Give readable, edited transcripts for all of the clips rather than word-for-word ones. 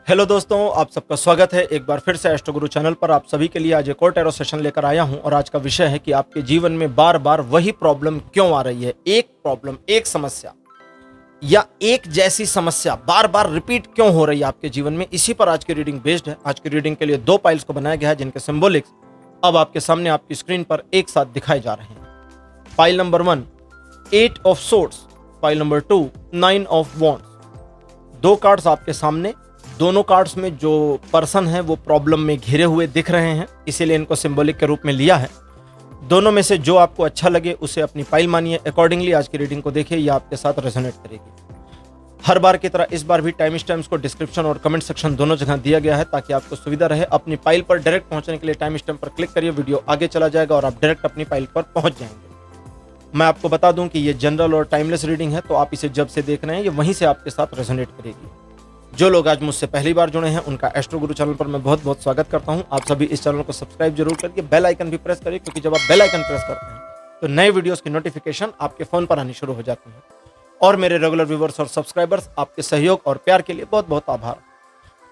Hello दोस्तों, आप सबका स्वागत है एक बार फिर से एस्ट्रो गुरु चैनल पर। आप सभी के लिए आज एक और टैरो सेशन लेकर आया हूं और आज का विषय है कि आपके जीवन में बार बार वही प्रॉब्लम क्यों आ रही है। एक प्रॉब्लम, एक समस्या या एक जैसी समस्या बार बार रिपीट क्यों हो रही है आपके जीवन में, इसी पर आज की रीडिंग बेस्ड है। आज की रीडिंग के लिए दो पाइल्स को बनाया गया है जिनके सिंबॉलिक्स अब आपके सामने आपकी स्क्रीन पर एक साथ दिखाए जा रहे हैं। Pile number 1 8 of swords, pile number 2 9 of wands. दो कार्ड्स आपके सामने, दोनों कार्ड्स में जो पर्सन है वो प्रॉब्लम में घिरे हुए दिख रहे हैं, इसीलिए इनको सिंबॉलिक के रूप में लिया है। दोनों में से जो आपको अच्छा लगे उसे अपनी पाइल मानिए। अकॉर्डिंगली आज की रीडिंग को देखिए, यह आपके साथ रेजोनेट करेगी। हर बार की तरह इस बार भी टाइम स्टैम्प्स को डिस्क्रिप्शन और कमेंट सेक्शन दोनों जगह दिया गया है ताकि आपको सुविधा रहे। अपनी पाइल पर डायरेक्ट पहुंचने के लिए टाइम स्टैम्प पर क्लिक करिए, वीडियो आगे चला जाएगा और आप डायरेक्ट अपनी पाइल पर पहुंच जाएंगे। मैं आपको बता दूं कि ये जनरल और टाइमलेस रीडिंग है, तो आप इसे जब से देख रहे हैं ये वहीं से आपके साथ रेजोनेट करेगी। जो लोग आज मुझसे पहली बार जुड़े हैं उनका एस्ट्रो गुरु चैनल पर मैं बहुत बहुत स्वागत करता हूं। आप सभी इस चैनल को सब्सक्राइब जरूर करिए, बेल आइकन भी प्रेस करिए, क्योंकि जब आप बेल आइकन प्रेस करते हैं तो नए वीडियोस की नोटिफिकेशन आपके फोन पर आनी शुरू हो जाती है। और मेरे रेगुलर व्यूवर्स और सब्सक्राइबर्स, आपके सहयोग और प्यार के लिए बहुत बहुत आभार।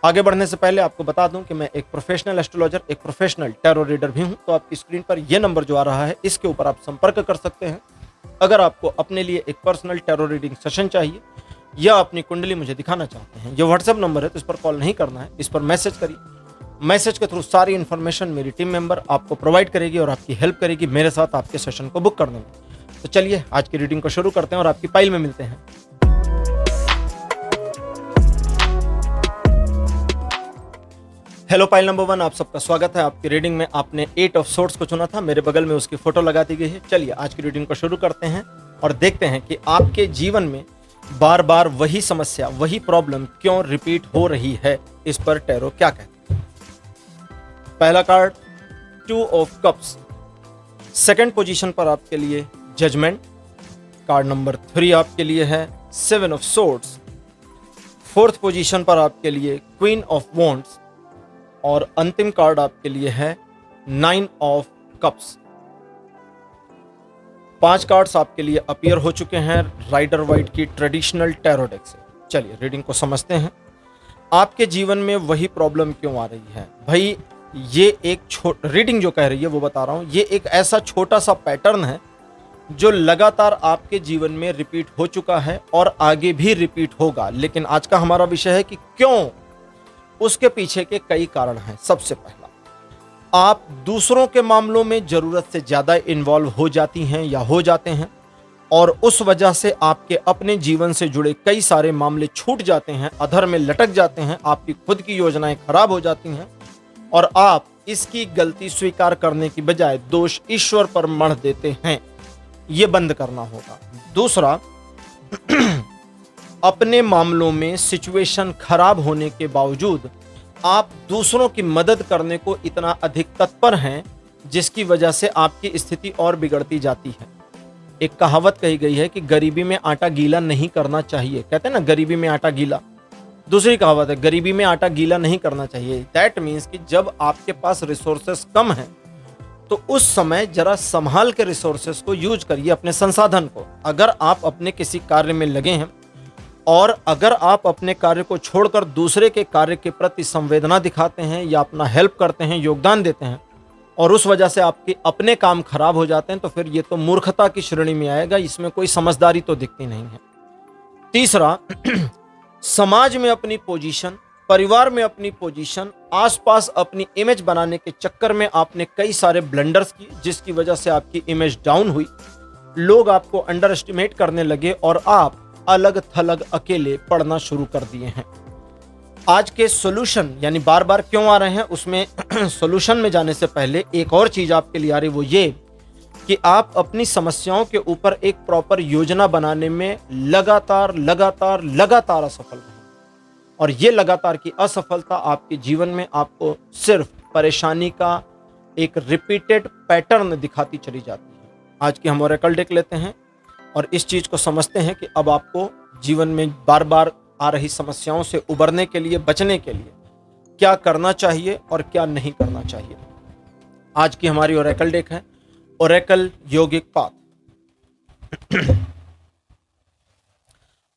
आगे बढ़ने से पहले आपको बता दूं कि मैं एक प्रोफेशनल एस्ट्रोलॉजर, एक प्रोफेशनल टैरो रीडर भी हूं। तो आपकी स्क्रीन पर यह नंबर जो आ रहा है इसके ऊपर आप संपर्क कर सकते हैं। अगर आपको अपने लिए एक पर्सनल टैरो रीडिंग सेशन चाहिए या अपनी कुंडली मुझे दिखाना चाहते हैं, ये व्हाट्सएप नंबर है, तो इस पर कॉल नहीं करना है, इस पर मैसेज करिए। मैसेज के थ्रू सारी इन्फॉर्मेशन मेरी टीम मेंबर आपको प्रोवाइड करेगी और आपकी हेल्प करेगी मेरे साथ आपके सेशन को बुक करने में। तो चलिए आज की रीडिंग को शुरू करते हैं और आपकी पाइल में मिलते हैं। हेलो पाइल नंबर 1, आप सबका स्वागत है। आपकी रीडिंग में आपने 8 ऑफ सोर्ड्स को चुना था, मेरे बगल में उसकी फोटो लगा दी गई है। चलिए आज की रीडिंग को शुरू करते हैं और देखते हैं कि आपके जीवन में बार बार वही समस्या, वही प्रॉब्लम क्यों रिपीट हो रही है। इस पर टैरो क्या कहते हैं। पहला card 2 of cups, second position पर आपके लिए जजमेंट। कार्ड नंबर 3 आपके लिए है 7 ऑफ सोर्ड्स। फोर्थ पोजीशन पर आपके लिए क्वीन ऑफ वॉन्ड्स और अंतिम कार्ड आपके लिए है 9 ऑफ कप्स। 5 कार्ड्स आपके लिए अपीयर हो चुके हैं राइडर वाइट की ट्रेडिशनल टैरो डेक से। चलिए रीडिंग को समझते हैं। आपके जीवन में वही प्रॉब्लम क्यों आ रही है भाई। ये एक रीडिंग जो कह रही है वो बता रहा हूं, ये एक ऐसा छोटा सा पैटर्न है जो लगातार आपके जीवन में रिपीट हो चुका है और आगे भी रिपीट होगा। लेकिन आज का हमारा विषय है कि क्यों, उसके पीछे के कई कारण हैं। सबसे पहला, आप दूसरों के मामलों में जरूरत से ज्यादा इन्वॉल्व हो जाती हैं या हो जाते हैं और उस वजह से आपके अपने जीवन से जुड़े कई सारे मामले छूट जाते हैं, अधर में लटक जाते हैं, आपकी खुद की योजनाएं खराब हो जाती हैं और आप इसकी गलती स्वीकार करने की बजाय दोष ईश्वर पर मढ़ देते हैं। यह बंद करना होगा। दूसरा, अपने मामलों में सिचुएशन खराब होने के बावजूद आप दूसरों की मदद करने को इतना अधिक तत्पर हैं जिसकी वजह से आपकी स्थिति और बिगड़ती जाती है। एक कहावत कही गई है कि गरीबी में आटा गीला नहीं करना चाहिए। कहते हैं ना, गरीबी में आटा गीला। दूसरी कहावत है गरीबी में आटा गीला नहीं करना चाहिए। दैट मीन्स कि जब आपके पास रिसोर्सेस कम हैं तो उस समय जरा संभाल के रिसोर्सेस को यूज करिए, अपने संसाधन को। अगर आप अपने किसी कार्य में लगे हैं और अगर आप अपने कार्य को छोड़कर दूसरे के कार्य के प्रति संवेदना दिखाते हैं या अपना हेल्प करते हैं, योगदान देते हैं और उस वजह से आपके अपने काम खराब हो जाते हैं, तो फिर ये तो मूर्खता की श्रेणी में आएगा। इसमें कोई समझदारी तो दिखती नहीं है। तीसरा, समाज में अपनी पोजीशन, परिवार में अपनी पोजीशन, आसपास अपनी इमेज बनाने के चक्कर में आपने कई सारे ब्लंडर्स किए जिसकी वजह से आपकी इमेज डाउन हुई। लोग आपको अंडर एस्टिमेट करने लगे और आप अलग थलग अकेले पढ़ना शुरू कर दिए हैं। आज के सॉल्यूशन यानी बार बार क्यों आ रहे हैं उसमें सॉल्यूशन में जाने से पहले एक और चीज आपके लिए आ रही, वो ये कि आप अपनी समस्याओं के ऊपर एक प्रॉपर योजना बनाने में लगातार असफल रहे और ये लगातार की असफलता आपके जीवन में आपको सिर्फ परेशानी का एक रिपीटेड पैटर्न दिखाती चली जाती है। आज की हम ओरेकल डेक लेते हैं और इस चीज को समझते हैं कि अब आपको जीवन में बार बार आ रही समस्याओं से उबरने के लिए, बचने के लिए क्या करना चाहिए और क्या नहीं करना चाहिए। आज की हमारी ओरेकल डेक है ओरेकल योगिक पाथ।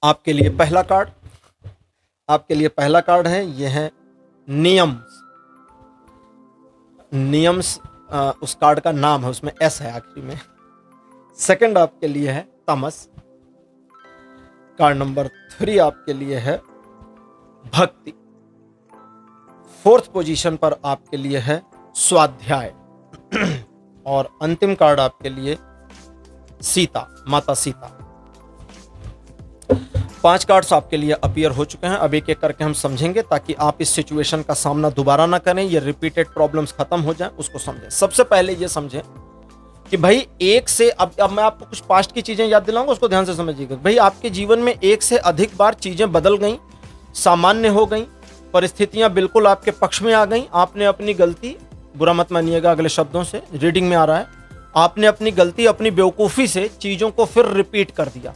आपके लिए पहला कार्ड आपके लिए पहला कार्ड है, यह है नियम्स। नियम्स उस कार्ड का नाम है, उसमें एस है आखिरी में। सेकंड आपके लिए है तमस। कार्ड नंबर 3 आपके लिए है भक्ति। फोर्थ पोजीशन पर आपके लिए है स्वाध्याय। और अंतिम कार्ड आपके लिए सीता, माता सीता। 5 कार्ड्स आपके लिए अपीयर हो चुके हैं। अब एक एक करके हम समझेंगे ताकि आप इस सिचुएशन का सामना दोबारा ना करें, ये रिपीटेड प्रॉब्लम्स खत्म हो जाएं, उसको समझें। सबसे पहले ये समझें कि भाई एक से अब मैं आपको कुछ पास्ट की चीजें याद दिलाऊंगा, उसको ध्यान से समझिएगा। भाई आपके जीवन में एक से अधिक बार चीजें बदल गई, सामान्य हो गई, परिस्थितियां बिल्कुल आपके पक्ष में आ गई। आपने अपनी गलती, बुरा मत मानिएगा अगले शब्दों से, रीडिंग में आ रहा है, आपने अपनी गलती, अपनी बेवकूफ़ी से चीज़ों को फिर रिपीट कर दिया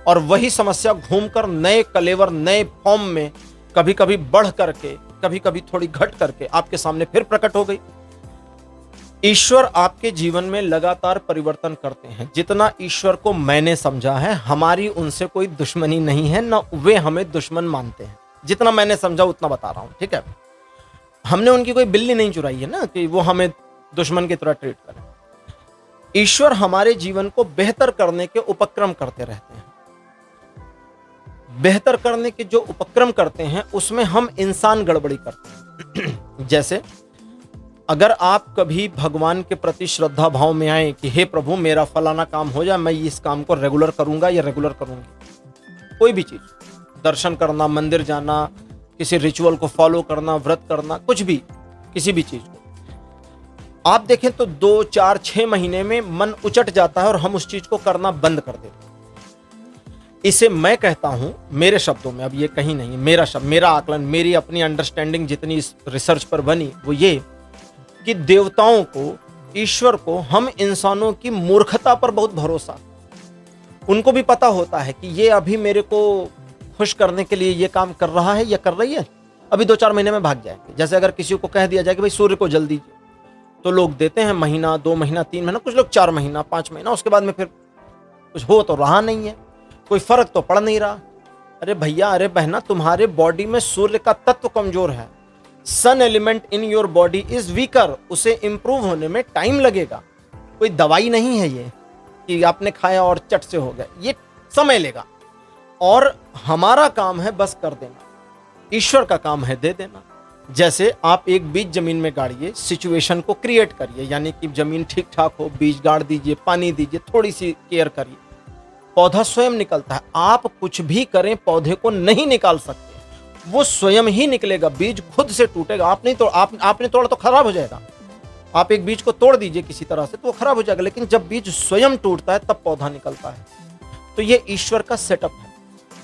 और वही समस्या घूमकर नए कलेवर, नए फॉर्म में, कभी कभी बढ़ करके, कभी कभी थोड़ी घट करके आपके सामने फिर प्रकट हो गई। ईश्वर आपके जीवन में लगातार परिवर्तन करते हैं। जितना ईश्वर को मैंने समझा है, हमारी उनसे कोई दुश्मनी नहीं है, ना वे हमें दुश्मन मानते हैं। जितना मैंने समझा उतना बता रहा हूं, ठीक है। हमने उनकी कोई बिल्ली नहीं चुराई है ना कि वो हमें दुश्मन की तरह ट्रीट करें। ईश्वर हमारे जीवन को बेहतर करने के उपक्रम करते रहते हैं। बेहतर करने के जो उपक्रम करते हैं उसमें हम इंसान गड़बड़ी करते हैं। जैसे अगर आप कभी भगवान के प्रति श्रद्धा भाव में आए कि हे प्रभु मेरा फलाना काम हो जाए, मैं इस काम को रेगुलर करूंगा या रेगुलर करूंगी, कोई भी चीज, दर्शन करना, मंदिर जाना, किसी रिचुअल को फॉलो करना, व्रत करना, कुछ भी, किसी भी चीज को आप देखें तो 2, 4, 6 महीने में मन उचट जाता है और हम उस चीज को करना बंद कर देते हैं। इसे मैं कहता हूं मेरे शब्दों में, अब ये कहीं नहीं, मेरा शब्द, मेरा आकलन, मेरी अपनी अंडरस्टैंडिंग जितनी इस रिसर्च पर बनी वो ये कि देवताओं को, ईश्वर को, हम इंसानों की मूर्खता पर बहुत भरोसा। उनको भी पता होता है कि ये अभी मेरे को खुश करने के लिए ये काम कर रहा है या कर रही है, अभी 2-4 महीने में भाग जाएंगे। जैसे अगर किसी को कह दिया जाए कि भाई सूर्य को जल दीजिए, तो लोग देते हैं महीना, 2 महीना, 3 महीना, कुछ लोग 4 महीना, 5 महीना, उसके बाद में फिर कुछ हो तो रहा नहीं है, कोई फर्क तो पड़ नहीं रहा। अरे भैया, अरे बहना, तुम्हारे बॉडी में सूर्य का तत्व कमजोर है। Sun element in your body is weaker, उसे इंप्रूव होने में टाइम लगेगा। कोई दवाई नहीं है ये कि आपने खाया और चट से हो गया, ये समय लेगा। और हमारा काम है बस कर देना, ईश्वर का काम है दे देना। जैसे आप एक बीज जमीन में गाड़िए, सिचुएशन को क्रिएट करिए, यानी कि जमीन ठीक ठाक हो, बीज गाड़ दीजिए, पानी दीजिए, थोड़ी सी केयर करिए, पौधा स्वयं निकलता है। आप कुछ भी करें पौधे को नहीं निकाल सकते, वो स्वयं ही निकलेगा। बीज खुद से टूटेगा, आप नहीं तो आपने तोड़ा तो खराब हो जाएगा। आप एक बीज को तोड़ दीजिए किसी तरह से तो वो खराब हो जाएगा, लेकिन जब बीज स्वयं टूटता है तब पौधा निकलता है। तो ये ईश्वर का सेटअप है,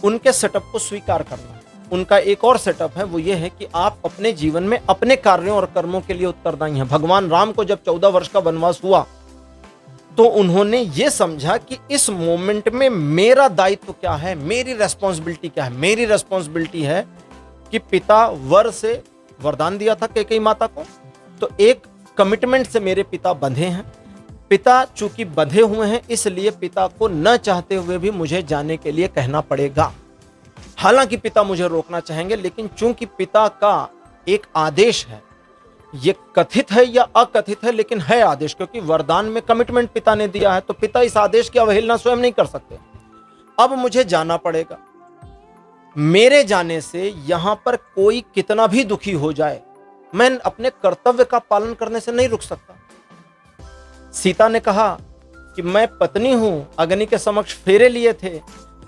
उनके सेटअप को स्वीकार करना। उनका एक और सेटअप है, वो ये है कि आप अपने जीवन में अपने कार्यों और कर्मों के लिए उत्तरदायी हैं। भगवान राम को जब 14 वर्ष का वनवास हुआ तो उन्होंने ये समझा कि इस मोमेंट में मेरा दायित्व क्या है, मेरी रेस्पॉन्सिबिलिटी क्या है। मेरी रेस्पॉन्सिबिलिटी है कि पिता वर से वरदान दिया था कैकेयी माता को, तो एक कमिटमेंट से मेरे पिता बंधे हैं। पिता चूंकि बंधे हुए हैं, इसलिए पिता को न चाहते हुए भी मुझे जाने के लिए कहना पड़ेगा। हालांकि पिता मुझे रोकना चाहेंगे, लेकिन चूंकि पिता का एक आदेश है, ये कथित है या अकथित है, लेकिन है आदेश, क्योंकि वरदान में कमिटमेंट पिता ने दिया है, तो पिता इस आदेश की अवहेलना स्वयं नहीं कर सकते। अब मुझे जाना पड़ेगा। मेरे जाने से यहां पर कोई कितना भी दुखी हो जाए, मैं अपने कर्तव्य का पालन करने से नहीं रुक सकता। सीता ने कहा कि मैं पत्नी हूं, अग्नि के समक्ष फेरे लिए थे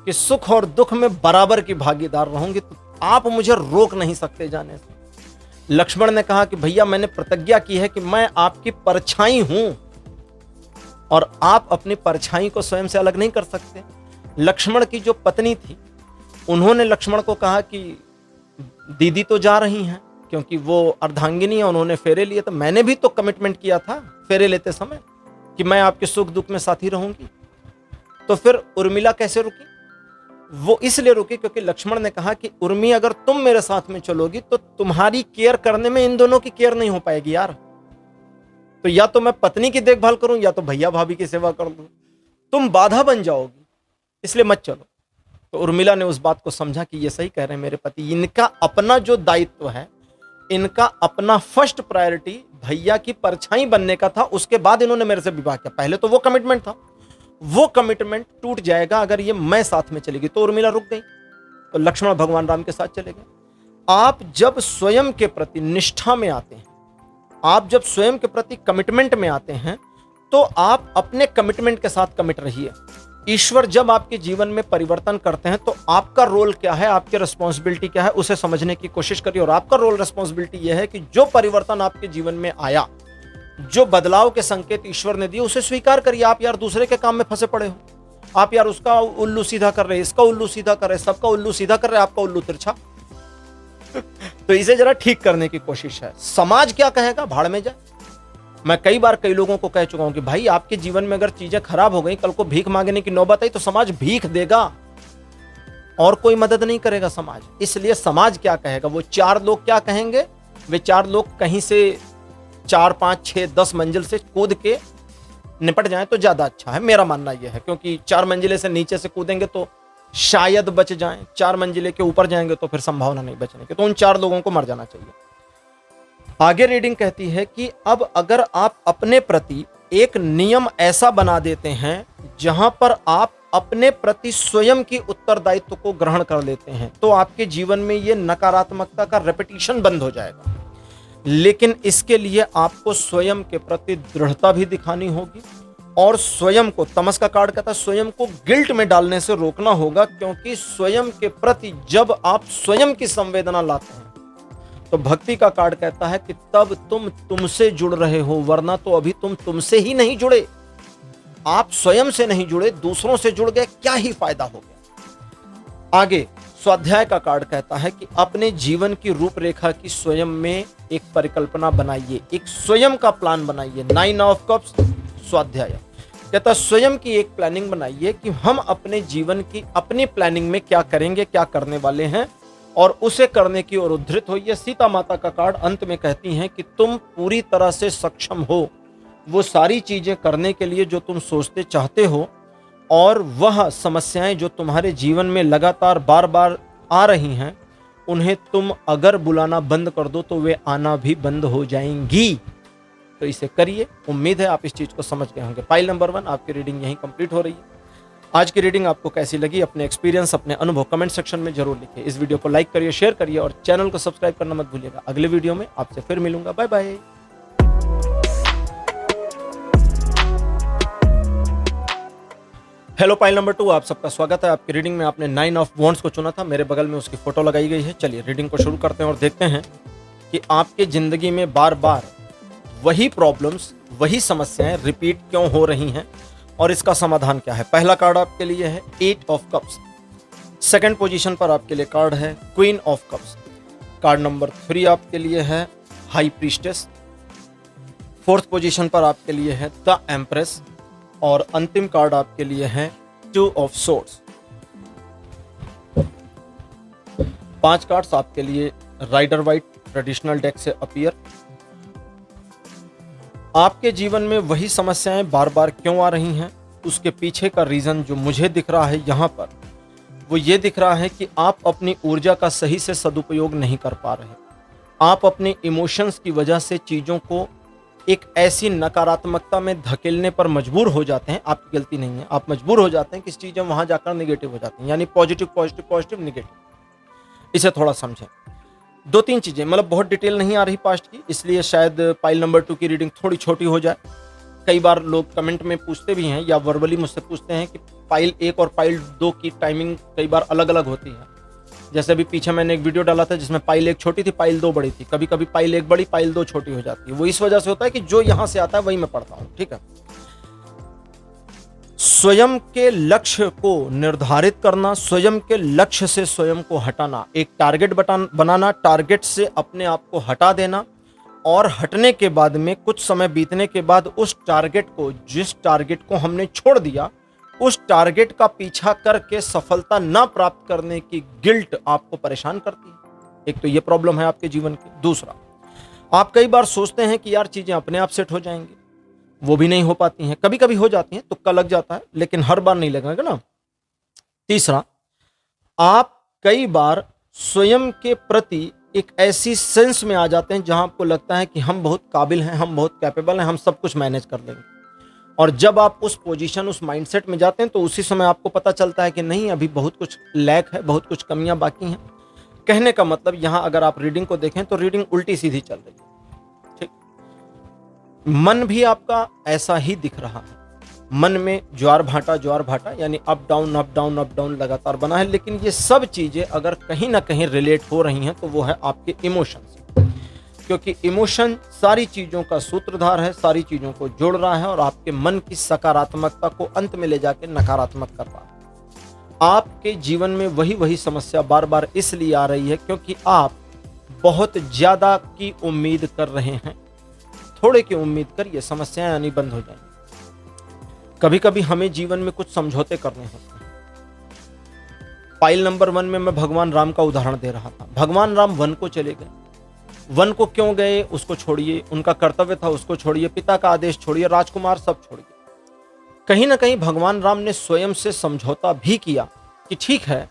कि सुख और दुख में बराबर की भागीदार रहूंगी, तो आप मुझे रोक नहीं सकते जाने से। लक्ष्मण ने कहा कि भैया मैंने प्रतिज्ञा की है कि मैं आपकी परछाई हूं और आप अपनी परछाई को स्वयं से अलग नहीं कर सकते। लक्ष्मण की जो पत्नी थी, उन्होंने लक्ष्मण को कहा कि दीदी तो जा रही हैं क्योंकि वो अर्धांगिनी है, उन्होंने फेरे लिए, तो मैंने भी तो कमिटमेंट किया था फेरे लेते समय कि मैं आपके सुख दुख में साथी रहूंगी। तो फिर उर्मिला कैसे रुकी? वो इसलिए रुकी क्योंकि लक्ष्मण ने कहा कि उर्मी, अगर तुम मेरे साथ में चलोगी तो तुम्हारी केयर करने में इन दोनों की केयर नहीं हो पाएगी यार। तो या तो मैं पत्नी की देखभाल करूं या तो भैया भाभी की सेवा कर दूं, तुम बाधा बन जाओगी, इसलिए मत चलो। तो उर्मिला ने उस बात को समझा कि ये सही कह रहे हैं मेरे पति, इनका अपना जो दायित्व है, इनका अपना फर्स्ट प्रायोरिटी भैया की परछाई बनने का था, उसके बाद इन्होंने मेरे से विवाह किया। पहले तो वो कमिटमेंट था, वो कमिटमेंट टूट जाएगा अगर ये मैं साथ में चलेगी। तो उर्मिला रुक गई, तो लक्ष्मण भगवान राम के साथ चले गए। आप जब स्वयं के प्रति निष्ठा में आते हैं, आप जब स्वयं के प्रति कमिटमेंट में आते हैं, तो आप अपने कमिटमेंट के साथ कमिट रहिए। ईश्वर जब आपके जीवन में परिवर्तन करते हैं तो आपका रोल क्या है, आपकी रिस्पॉन्सिबिलिटी क्या है, उसे समझने की कोशिश करिए। और आपका रोल रिस्पॉन्सिबिलिटी यह है कि जो परिवर्तन आपके जीवन में आया, जो बदलाव के संकेत ईश्वर ने दिए, उसे स्वीकार करिए। आप यार दूसरे के काम में फंसे पड़े हो, आप यार उसका उल्लू सीधा कर रहे, इसका उल्लू सीधा कर रहे, सबका उल्लू सीधा कर रहे, आपका उल्लू तिरछा। तो इसे जरा ठीक करने की कोशिश है। समाज क्या कहेगा, भाड़ में जाए। मैं कई बार कई लोगों को कह चुका हूं कि भाई आपके जीवन में अगर चीजें खराब हो गई, कल को भीख मांगने की नौबत आई तो समाज भीख देगा और कोई मदद नहीं करेगा समाज। इसलिए समाज क्या कहेगा, वो 4 लोग क्या कहेंगे, वे 4 लोग कहीं से 4, 5, 6, 10 मंजिल से कूद के निपट जाएं तो ज्यादा अच्छा है। मेरा मानना यह है, क्योंकि 4 मंजिले से नीचे से कूदेंगे तो शायद बच जाएं, 4 मंजिले के ऊपर जाएंगे तो फिर संभावना नहीं बचने की। तो उन 4 लोगों को मर जाना चाहिए। आगे रीडिंग कहती है कि अब अगर आप अपने प्रति एक नियम ऐसा बना देते हैं जहां पर आप अपने प्रति स्वयं की उत्तरदायित्व को ग्रहण कर लेते हैं, तो आपके जीवन में यह नकारात्मकता का रेपिटेशन बंद हो जाएगा। लेकिन इसके लिए आपको स्वयं के प्रति दृढ़ता भी दिखानी होगी और स्वयं को, तमस का कार्ड कहता है, स्वयं को गिल्ट में डालने से रोकना होगा। क्योंकि स्वयं के प्रति जब आप स्वयं की संवेदना लाते हैं, तो भक्ति का कार्ड कहता है कि तब तुम तुमसे जुड़ रहे हो, वरना तो अभी तुम तुमसे ही नहीं जुड़े। आप स्वयं से नहीं जुड़े, दूसरों से जुड़ गए, क्या ही फायदा हो गया। आगे स्वाध्याय का कार्ड कहता है कि अपने जीवन की रूपरेखा की स्वयं में एक परिकल्पना बनाइए, एक स्वयं का प्लान बनाइए। 9 ऑफ कप्स स्वाध्याय कहता है स्वयं की एक प्लानिंग बनाइए कि हम अपने जीवन की अपनी प्लानिंग में क्या करेंगे, क्या करने वाले हैं, और उसे करने की ओर उद्धृत होइए। सीता माता का कार्ड अंत में कहती हैं कि तुम पूरी तरह से सक्षम हो वो सारी चीजें करने के लिए जो तुम सोचते चाहते हो, और वह समस्याएं जो तुम्हारे जीवन में लगातार बार बार आ रही हैं, उन्हें तुम अगर बुलाना बंद कर दो तो वे आना भी बंद हो जाएंगी। तो इसे करिए। उम्मीद है आप इस चीज को समझ गए होंगे। पाइल नंबर 1 आपकी रीडिंग यहीं कंप्लीट हो रही है। आज की रीडिंग आपको कैसी लगी, अपने एक्सपीरियंस, अपने अनुभव कमेंट सेक्शन में जरूर लिखिए। इस वीडियो को लाइक करिए, शेयर करिए और चैनल को सब्सक्राइब करना मत भूलिएगा। अगले वीडियो में आपसे फिर मिलूंगा। Bye bye. हेलो पाइल नंबर 2, आप सबका स्वागत है। आपकी रीडिंग में आपने 9 ऑफ वॉन्ड्स को चुना था, मेरे बगल में उसकी फोटो लगाई गई है। चलिए रीडिंग को शुरू करते हैं और देखते हैं कि आपके जिंदगी में बार बार वही प्रॉब्लम्स, वही समस्याएं रिपीट क्यों हो रही हैं और इसका समाधान क्या है। पहला कार्ड आपके लिए है 8 ऑफ कप्स। सेकंड पोजीशन पर आपके लिए कार्ड है queen of cups. Card number 3 आपके लिए है हाई प्रीस्टेस। फोर्थ पोजीशन पर आपके लिए है द एम्प्रेस और अंतिम कार्ड आपके लिए है 2 ऑफ सोर्ड्स। 5 कार्ड्स आपके लिए राइडर वाइट ट्रेडिशनल डेक से अपीयर। आपके जीवन में वही समस्याएं बार बार क्यों आ रही हैं, उसके पीछे का रीजन जो मुझे दिख रहा है यहाँ पर, वो ये दिख रहा है कि आप अपनी ऊर्जा का सही से सदुपयोग नहीं कर पा रहे। आप अपने इमोशंस की वजह से चीज़ों को एक ऐसी नकारात्मकता में धकेलने पर मजबूर हो जाते हैं। आपकी गलती नहीं है, आप मजबूर हो जाते हैं कि चीज़ें वहाँ जाकर निगेटिव हो जाती हैं, यानी पॉजिटिव पॉजिटिव पॉजिटिव निगेटिव। इसे थोड़ा समझें। 2-3 चीज़ें, मतलब बहुत डिटेल नहीं आ रही पास्ट की, इसलिए शायद पाइल नंबर 2 की रीडिंग थोड़ी छोटी हो जाए। कई बार लोग कमेंट में पूछते भी हैं या वर्बली मुझसे पूछते हैं कि पाइल 1 और पाइल 2 की टाइमिंग कई बार अलग अलग होती है। जैसे अभी पीछे मैंने एक वीडियो डाला था जिसमें पाइल 1 छोटी थी, पाइल 2 बड़ी थी। कभी कभी पाइल 1 बड़ी, पाइल 2 छोटी हो जाती है। वो इस वजह से होता है कि जो यहाँ से आता है वही मैं पढ़ता हूँ, ठीक है। स्वयं के लक्ष्य को निर्धारित करना, स्वयं के लक्ष्य से स्वयं को हटाना, एक टारगेट बनाना, टारगेट से अपने आप को हटा देना, और हटने के बाद में कुछ समय बीतने के बाद उस टारगेट को, जिस टारगेट को हमने छोड़ दिया, उस टारगेट का पीछा करके सफलता ना प्राप्त करने की गिल्ट आपको परेशान करती है। एक तो ये प्रॉब्लम है आपके जीवन की। दूसरा, आप कई बार सोचते हैं कि यार चीजें अपने आप सेट हो जाएंगी, वो भी नहीं हो पाती हैं। कभी कभी हो जाती हैं, तुक्का लग जाता है, लेकिन हर बार नहीं लगेगा ना। तीसरा, आप कई बार स्वयं के प्रति एक ऐसी सेंस में आ जाते हैं जहां आपको लगता है कि हम बहुत काबिल हैं, हम बहुत कैपेबल हैं, हम सब कुछ मैनेज कर लेंगे। और जब आप उस पोजीशन, उस माइंडसेट में जाते हैं तो उसी समय आपको पता चलता है कि नहीं, अभी बहुत कुछ लैक है, बहुत कुछ कमियां बाकी हैं। कहने का मतलब यहाँ अगर आप रीडिंग को देखें तो रीडिंग उल्टी सीधी चल रही है। ठीक, मन भी आपका ऐसा ही दिख रहा है। मन में ज्वार भाटा यानी up down up down up down लगातार बना है। लेकिन ये सब चीजें अगर कहीं ना कहीं रिलेट हो रही हैं तो वो है आपके इमोशंस, क्योंकि इमोशन सारी चीजों का सूत्रधार है, सारी चीजों को जोड़ रहा है और आपके मन की सकारात्मकता को अंत में ले जाके नकारात्मक कर रहा है। आपके जीवन में वही समस्या बार बार इसलिए आ रही है क्योंकि आप बहुत ज्यादा की उम्मीद कर रहे हैं। थोड़े की उम्मीद करिए, समस्याएं आनी बंद हो जाएंगी। कभी कभी हमें जीवन में कुछ समझौते करने होते हैं। फाइल नंबर 1 में मैं भगवान राम का उदाहरण दे रहा था। भगवान राम वन को चले गए। वन को क्यों गए उसको छोड़िए, उनका कर्तव्य था उसको छोड़िए, पिता का आदेश छोड़िए, राजकुमार सब छोड़िए। कहीं ना कहीं भगवान राम ने स्वयं से समझौता भी किया कि ठीक है,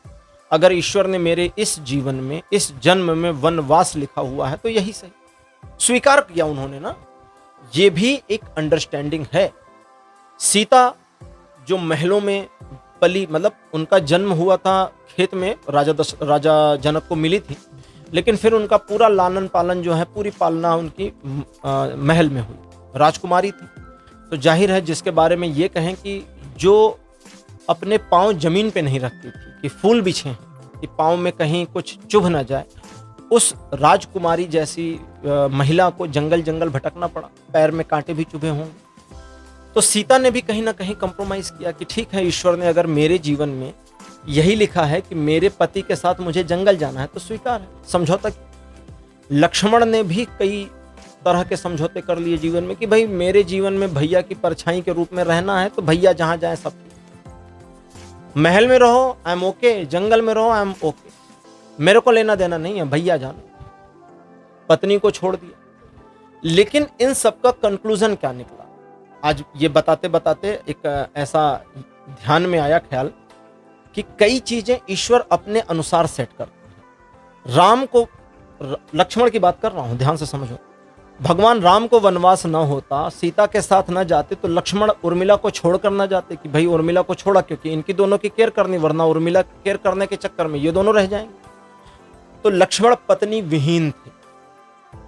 अगर ईश्वर ने मेरे इस जीवन में, इस जन्म में वनवास लिखा हुआ है तो यही सही। स्वीकार किया उन्होंने ना। ये भी एक अंडरस्टैंडिंग है। सीता जो महलों में पली, मतलब उनका जन्म हुआ था खेत में, राजा जनक को मिली थी, लेकिन फिर उनका पूरा लालन पालन जो है, पूरी पालना उनकी महल में हुई। राजकुमारी थी। तो जाहिर है जिसके बारे में ये कहें कि जो अपने पांव जमीन पे नहीं रखती थी कि फूल बिछे हैं कि पांव में कहीं कुछ चुभ ना जाए, उस राजकुमारी जैसी महिला को जंगल जंगल भटकना पड़ा, पैर में कांटे भी चुभे होंगे। तो सीता ने भी कहीं ना कहीं कंप्रोमाइज किया कि ठीक है, ईश्वर ने अगर मेरे जीवन में यही लिखा है कि मेरे पति के साथ मुझे जंगल जाना है तो स्वीकार है। समझौता किया। लक्ष्मण ने भी कई तरह के समझौते कर लिए जीवन में कि भाई मेरे जीवन में भैया की परछाई के रूप में रहना है तो भैया जहां जाए सब ठीक। महल में रहो आई एम ओके, जंगल में रहो आई एम ओके, मेरे को लेना देना नहीं है, भैया जानो। पत्नी को छोड़ दिया। लेकिन इन सब का कंक्लूजन क्या निकला? आज ये बताते बताते एक ऐसा ध्यान में आया ख्याल कि कई चीजें ईश्वर अपने अनुसार सेट करते हैं। राम को, लक्ष्मण की बात कर रहा हूं, ध्यान से समझो। भगवान राम को वनवास न होता, सीता के साथ न जाते तो लक्ष्मण उर्मिला को छोड़कर न जाते कि भाई उर्मिला को छोड़ा क्योंकि इनकी दोनों की केयर करनी, वरना उर्मिला केयर करने के चक्कर में ये दोनों रह जाएंगे। तो लक्ष्मण पत्नी विहीन थे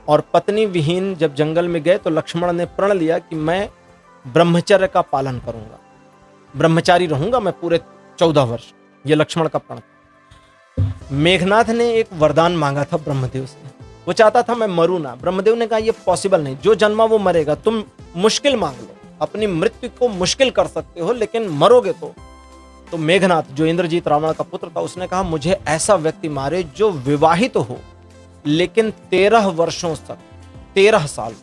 और पत्नी विहीन जब जंगल में गए तो लक्ष्मण ने प्रण लिया कि मैं ब्रह्मचर्य का पालन करूंगा, ब्रह्मचारी रहूंगा मैं पूरे 14 वर्ष। ये लक्ष्मण का प्रण था। मेघनाथ ने एक वरदान मांगा था ब्रह्मदेव से। वो चाहता था मैं मरूं ना। ब्रह्मदेव ने कहा ये पॉसिबल नहीं, जो जन्मा वो मरेगा, तुम मुश्किल मांग लो, अपनी मृत्यु को मुश्किल कर सकते हो लेकिन मरोगे तो मेघनाथ जो इंद्रजीत रावण का पुत्र था उसने कहा मुझे ऐसा व्यक्ति मारे जो विवाहित हो लेकिन 13 वर्षों तक, 13 साल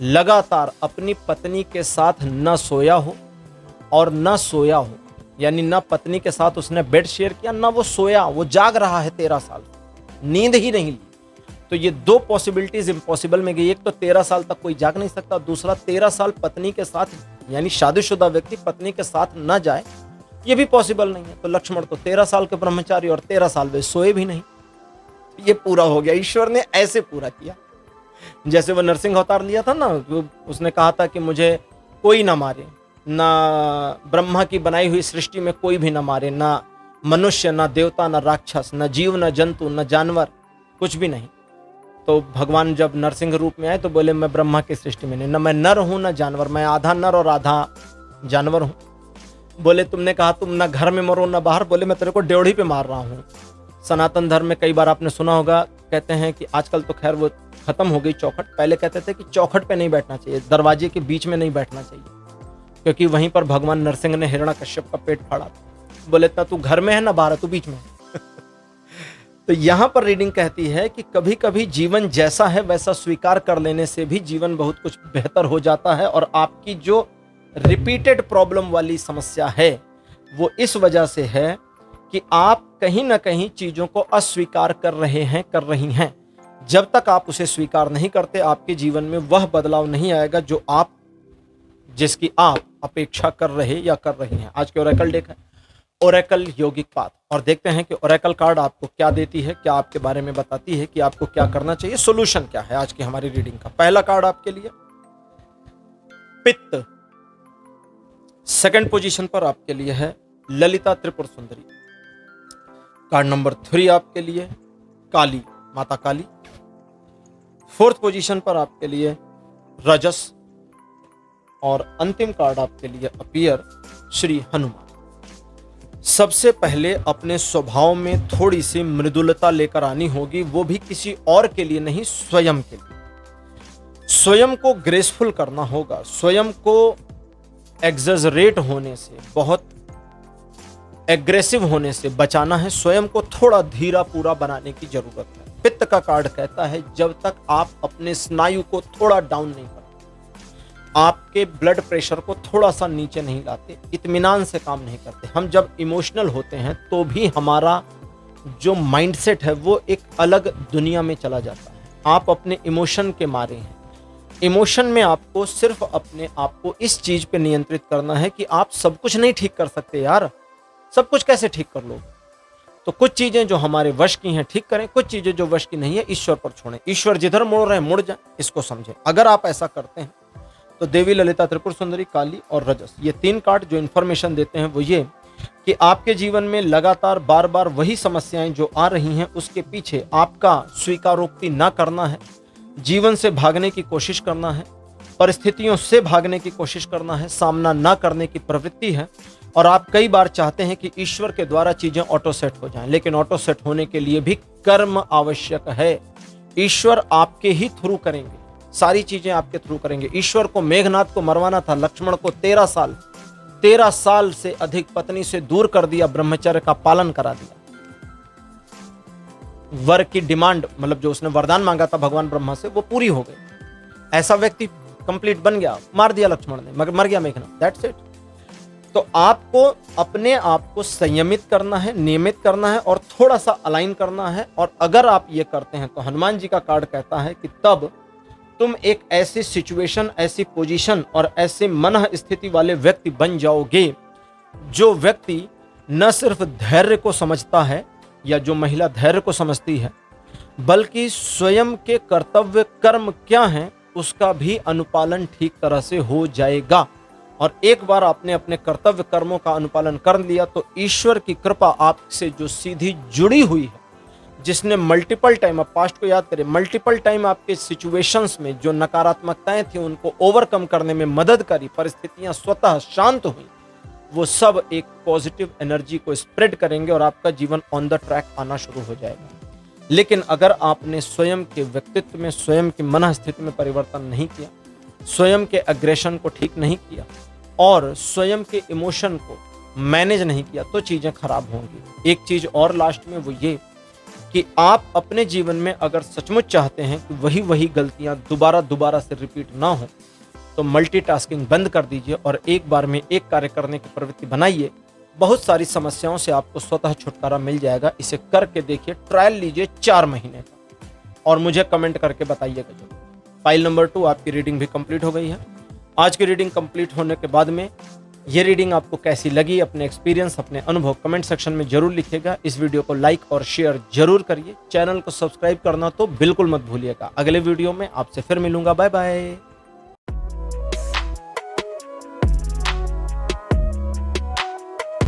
लगातार अपनी पत्नी के साथ न सोया हो और न सोया हो, यानी न पत्नी के साथ उसने बेड शेयर किया न वो सोया, वो जाग रहा है 13 साल, नींद ही नहीं ली। तो ये 2 पॉसिबिलिटीज इम्पॉसिबल में गई। एक तो 13 साल तक कोई जाग नहीं सकता, दूसरा 13 साल पत्नी के साथ, यानी शादीशुदा व्यक्ति पत्नी के साथ न जाए, ये भी पॉसिबल नहीं है। तो लक्ष्मण तो 13 साल के ब्रह्मचारी और 13 साल वे सोए भी नहीं। ये पूरा हो गया, ईश्वर ने ऐसे पूरा किया। जैसे वो नरसिंह अवतार लिया था ना, उसने कहा था कि मुझे कोई ना मारे, ना ब्रह्मा की बनाई हुई सृष्टि में कोई भी ना मारे, ना मनुष्य, ना देवता, ना राक्षस, ना जीव, ना जंतु, ना जानवर, कुछ भी नहीं। तो भगवान जब नरसिंह रूप में आए तो बोले मैं ब्रह्मा की सृष्टि में नहीं, ना मैं नर हूं ना जानवर, मैं आधा नर और आधा जानवर हूं। बोले तुमने कहा तुम ना घर में मरो ना बाहर, बोले मैं तेरे को ड्योढ़ी पे मार रहा हूं। सनातन धर्म में कई बार आपने सुना होगा, कहते हैं कि आजकल तो खैर वो खत्म हो गई चौखट, पहले कहते थे कि चौखट पे नहीं बैठना चाहिए, दरवाजे के बीच में नहीं बैठना चाहिए, क्योंकि वहीं पर भगवान नरसिंह ने हिरण्यकश्यप का पेट फाड़ा था। बोले तू घर में है ना बाहर है, तू बीच में है। तो यहां पर रीडिंग कहती है कि कभी कभी जीवन जैसा है वैसा स्वीकार कर लेने से भी जीवन बहुत कुछ बेहतर हो जाता है। और आपकी जो रिपीटेड प्रॉब्लम वाली समस्या है वो इस वजह से है कि आप कहीं ना कहीं चीजों को अस्वीकार कर रहे हैं, कर रही हैं। जब तक आप उसे स्वीकार नहीं करते आपके जीवन में वह बदलाव नहीं आएगा जो जिसकी आप अपेक्षा कर रहे या कर रही हैं। आज के ओरेकल डेक है ओरेकल यौगिक पाथ और देखते हैं कि ओरेकल कार्ड आपको क्या देती है, क्या आपके बारे में बताती है कि आपको क्या करना चाहिए, सोल्यूशन क्या है आज की हमारी रीडिंग का। पहला कार्ड आपके लिए पित्त, सेकंड पोजीशन पर आपके लिए है ललिता त्रिपुर सुंदरी। कार्ड नंबर 3 आपके लिए काली, माता काली। फोर्थ पोजीशन पर आपके लिए रजस और अंतिम कार्ड आपके लिए अपीयर श्री हनुमान। सबसे पहले अपने स्वभाव में थोड़ी सी मृदुलता लेकर आनी होगी, वो भी किसी और के लिए नहीं, स्वयं के लिए। स्वयं को ग्रेसफुल करना होगा, स्वयं को एग्जैजरेट होने से, बहुत एग्रेसिव होने से बचाना है, स्वयं को थोड़ा धीरा पूरा बनाने की जरूरत है। पित्त का कार्ड कहता है जब तक आप अपने स्नायु को थोड़ा डाउन नहीं करते, आपके ब्लड प्रेशर को थोड़ा सा नीचे नहीं लाते, इत्मीनान से काम नहीं करते। हम जब इमोशनल होते हैं तो भी हमारा जो माइंडसेट है वो एक अलग दुनिया में चला जाता है। आप अपने इमोशन के मारे हैं। इमोशन में आपको सिर्फ अपने आप को इस चीज पे नियंत्रित करना है कि आप सब कुछ नहीं ठीक कर सकते यार, सब कुछ कैसे ठीक कर लोगे। तो कुछ चीजें जो हमारे वश की हैं ठीक करें, कुछ चीजें जो वश की नहीं है ईश्वर पर छोड़ें। ईश्वर जिधर मोड़ रहे हैं मुड़ जाए, इसको समझें। अगर आप ऐसा करते हैं तो देवी ललिता त्रिपुर सुंदरी, काली और रजस, ये 3 कार्ड जो इन्फॉर्मेशन देते हैं वो ये कि आपके जीवन में लगातार बार बार वही समस्याएं जो आ रही हैं उसके पीछे आपका स्वीकारोक्ति ना करना है, जीवन से भागने की कोशिश करना है, परिस्थितियों से भागने की कोशिश करना है, सामना ना करने की प्रवृत्ति है। और आप कई बार चाहते हैं कि ईश्वर के द्वारा चीजें ऑटो सेट हो जाएं, लेकिन ऑटो सेट होने के लिए भी कर्म आवश्यक है। ईश्वर आपके ही थ्रू करेंगे, सारी चीजें आपके थ्रू करेंगे। ईश्वर को मेघनाथ को मरवाना था, लक्ष्मण को 13 साल से अधिक पत्नी से दूर कर दिया, ब्रह्मचर्य का पालन करा दिया। वर की डिमांड, मतलब जो उसने वरदान मांगा था भगवान ब्रह्मा से, वो पूरी हो गई। ऐसा व्यक्ति कंप्लीट बन गया, मार दिया लक्ष्मण ने, मगर मर गया मेघनाथ, दैट्स इट। तो आपको अपने आप को संयमित करना है, नियमित करना है और थोड़ा सा अलाइन करना है। और अगर आप ये करते हैं तो हनुमान जी का कार्ड कहता है कि तब तुम एक ऐसी सिचुएशन, ऐसी पोजीशन और ऐसे मन स्थिति वाले व्यक्ति बन जाओगे जो व्यक्ति न सिर्फ धैर्य को समझता है या जो महिला धैर्य को समझती है, बल्कि स्वयं के कर्तव्य कर्म क्या हैं उसका भी अनुपालन ठीक तरह से हो जाएगा। और एक बार आपने अपने कर्तव्य कर्मों का अनुपालन कर लिया तो ईश्वर की कृपा आपसे जो सीधी जुड़ी हुई है, जिसने मल्टीपल टाइम, आप पास्ट को याद करें, मल्टीपल टाइम आपके सिचुएशंस में जो नकारात्मकताएं थी उनको ओवरकम करने में मदद करी, परिस्थितियां स्वतः शांत हुई, वो सब एक पॉजिटिव एनर्जी को स्प्रेड करेंगे और आपका जीवन ऑन द ट्रैक आना शुरू हो जाएगा। लेकिन अगर आपने स्वयं के व्यक्तित्व में, स्वयं की मन स्थिति में परिवर्तन नहीं किया, स्वयं के अग्रेशन को ठीक नहीं किया और स्वयं के इमोशन को मैनेज नहीं किया तो चीजें खराब होंगी। एक चीज और लास्ट में, वो ये कि आप अपने जीवन में अगर सचमुच चाहते हैं कि वही गलतियां दोबारा से रिपीट ना हो तो मल्टीटास्किंग बंद कर दीजिए और एक बार में एक कार्य करने की प्रवृत्ति बनाइए। बहुत सारी समस्याओं से आपको स्वतः छुटकारा मिल जाएगा। इसे करके देखिए, ट्रायल लीजिए 4 महीने का और मुझे कमेंट करके बताइएगा जरूर। फाइल नंबर 2 आपकी रीडिंग भी कंप्लीट हो गई है। आज की रीडिंग कंप्लीट होने के बाद में ये रीडिंग आपको कैसी लगी, अपने एक्सपीरियंस, अपने अनुभव कमेंट सेक्शन में जरूर लिखिएगा। इस वीडियो को लाइक और शेयर जरूर करिए। चैनल को सब्सक्राइब करना तो बिल्कुल मत भूलिएगा। अगले वीडियो में आपसे फिर मिलूंगा। Bye bye.